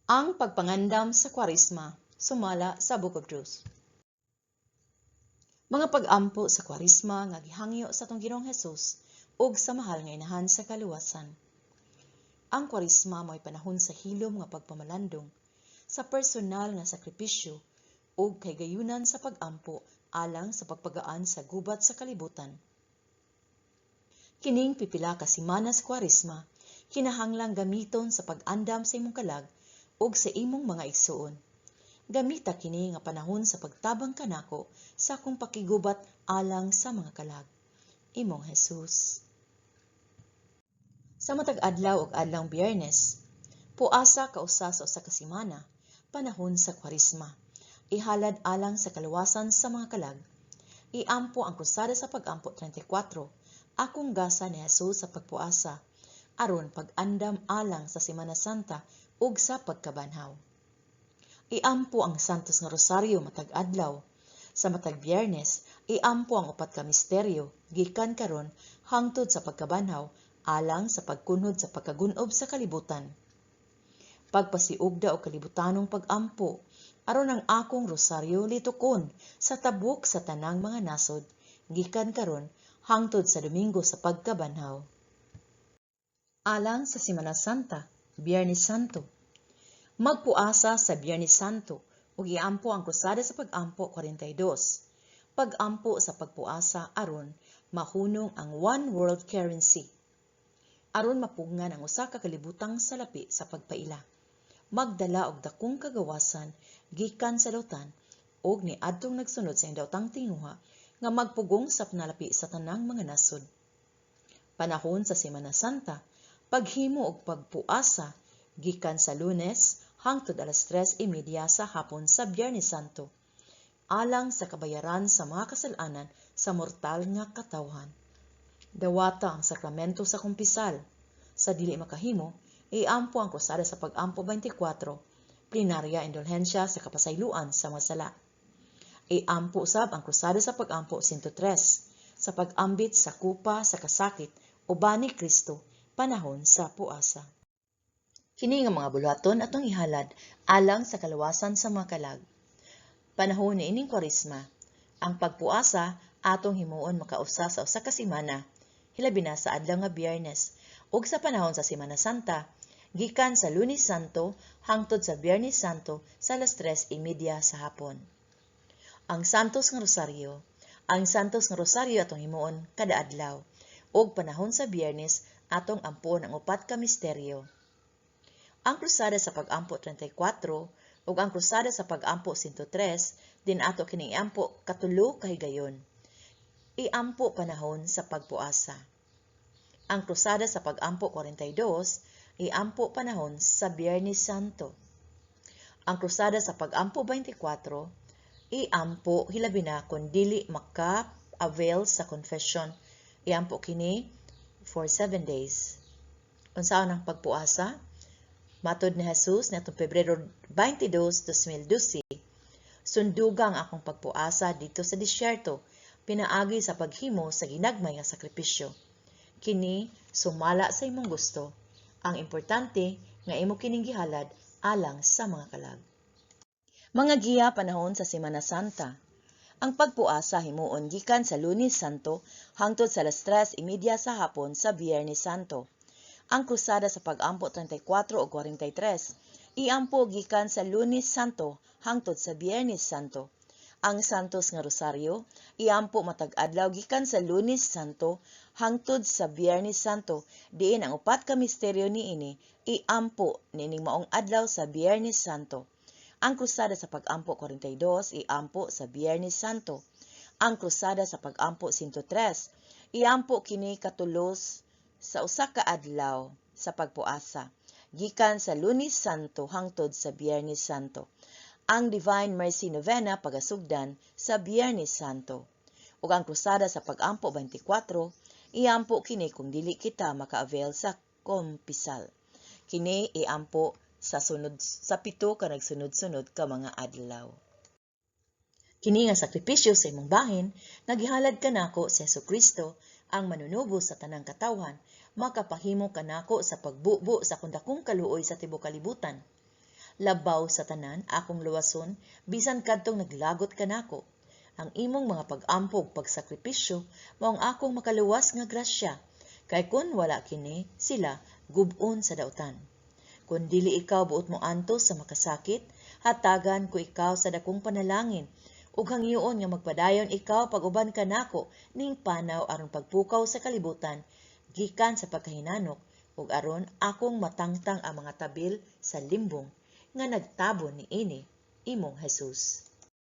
Ang pagpangandam sa Kwaresma, sumala sa Book of Jude. Mga pag-ampo sa Kwaresma nga gihangyo sa atong Ginoong Hesus ug sa mahal nga inahan sa kaluwasan. Ang Kwaresma mo'y panahon sa hilom nga pagpamalandong, sa personal nga sakripisyo ug kaygayunan sa pag-ampo alang sa pagpagaan sa gubat sa kalibutan. Kining pipila ka semana sa Kwaresma kinahanglang gamiton sa pag-andam sa imong kalag ug sa imong mga igsuon. Gamita kini nga panahon sa pagtabang kanako sa akong pakigubat alang sa mga kalag. Imong Hesus. Sa matag adlaw ug adlawng Biyernes, puasa kausa sa usa ka semana, panahon sa Kwaresma. Ihalad alang sa kaluwasan sa mga kalag. Iampo ang krusada sa pag-ampo 34, akong gasa ni Hesus sa pagpuasa, aron pag-andam alang sa Semana Santa ug sa pagkabanhaw. Iampo ang Santos nga Rosaryo matag adlaw. Sa matag Biyernes, iampo ang upat ka misteryo gikan karon hangtod sa pagkabanhaw alang sa pagkunhod sa pagkagunob sa kalibutan. Pagpasiugda o kalibutanong pag-ampo aron ang akong rosaryo litukon sa tabok sa tanang mga nasod gikan karon hangtod sa Domingo sa pagkabanhaw. Alang sa Semana Santa, Biyernes Santo. Magpuasa sa Biyernes Santo ug iampo ang krusada sa pag-ampo 42. Pag-ampo sa pagpuasa aron mahunong ang one world currency. Aron mapugngan ang usa ka kalibutang salapi sa pagpaila. Magdala og dakong kagawasan gikan sa dautan ug niadtong nagsunod sa daotang tinguha nga magpugong sa panalapi sa tanang mga nasod. Panahon sa Semana Santa, paghimo og pagpuasa gikan sa Lunes hangtod alas 3:30 sa hapon sa Biyernes Santo, alang sa kabayaran sa mga kasalanan sa mortal nga katawhan. Dawata ang sakramento sa kumpisal. Sa dili makahimo, iampo ang krusada sa pag-ampo 24, plenarya indulhensya sa kapasayloan sa mga sala. Iampo usab ang krusada sa pag-ampo 103, sa pag-ambit sa kupa sa kasakit uban ni Kristo panahon sa puasa. Kini nga mga buluhaton atong ihalad alang sa kaluwasan sa mga kalag. Panahon ni ining Kwaresma, ang pagpuasa atong himuon makausa sa usa ka semana, hilabi na sa adlaw nga Biyernes ug sa panahon sa Semana Santa, gikan sa Lunes Santo hangtod sa Biyernes Santo sa alas 3:30 sa hapon. Ang Santos nga Rosaryo. Ang Santos nga Rosaryo atong himuon kada adlaw ug panahon sa Biyernes atong ampon ang upat ka misteryo. Ang krusada sa pag-ampo 34 ug ang krusada sa pag-ampo 103 din ato kining iampo katulo ka higayon. Iampo panahon sa pagpuasa. Ang krusada sa pag-ampo 42 iampo panahon sa Biyernes Santo. Ang krusada sa pag-ampo 24 iampo hilabi na kun dili maka-avail sa confession. Iampo kini for 7 days. Unsaon ang pagpuasa? Matod ni Hesus natong Pebrero 22, 2012, sundugang akong pagpuasa dito sa disyerto, pinaagi sa paghimo sa ginagmay nga sakripisyo. Kini sumala sa imong gusto. Ang importante nga imo kining gihalad alang sa mga kalag. Mga giya panahon sa Semana Santa. Ang pagpuasa himuon gikan sa Lunes Santo hangtod sa alas 3:30 sa hapon sa Biyernes Santo. Ang krusada sa pag-ampo 34 o 43, iampo gikan sa Lunes Santo hangtod sa Biyernes Santo. Ang Santos nga Rosaryo, iampo matag adlaw gikan sa Lunes Santo hangtod sa Biyernes Santo, diin ang upat ka misteryo niini iampo nining maong adlaw sa Biyernes Santo. Ang krusada sa pag-ampo 42, iampo sa Biyernes Santo. Ang krusada sa pag-ampo 103, iampo kini katulos sa usa ka adlaw sa pagpuasa, gikan sa Lunes Santo hangtod sa Biyernes Santo. Ang Divine Mercy Novena pagasugdan sa Biyernes Santo. Ug ang krusada sa pag-ampo 24, iampo kini kung dili kita maka-avail sa kumpisal. Kini iampo sa pito ka nagsunod-sunod ka mga adlaw. Kini nga sakripisyo sa imong bahin, nagihalad kanako si Jesucristo, ang manunubo sa tanang katawhan, makapahimo kanako sa pagbubo sa kundakong kaluoy sa tibuok kalibutan. labaw sa tanan akong luwason bisan kadtong naglagot kanako. Ang imong mga pag-ampog pagsakripisyo mao ang akong makaluwas nga grasya, kay kun wala kini sila gub-on sa dautan. Kung dili ikaw buot mo antos sa makasakit, hatagan ko ikaw sa dakong panalangin ug hangyoon nga magpadayon ikaw pag-uban kanako ning panaw aron pagpukaw sa kalibutan gikan sa pagkahinanok ug aron akong matangtang ang mga tabil sa limbong nga nagtabon niini imong Hesus.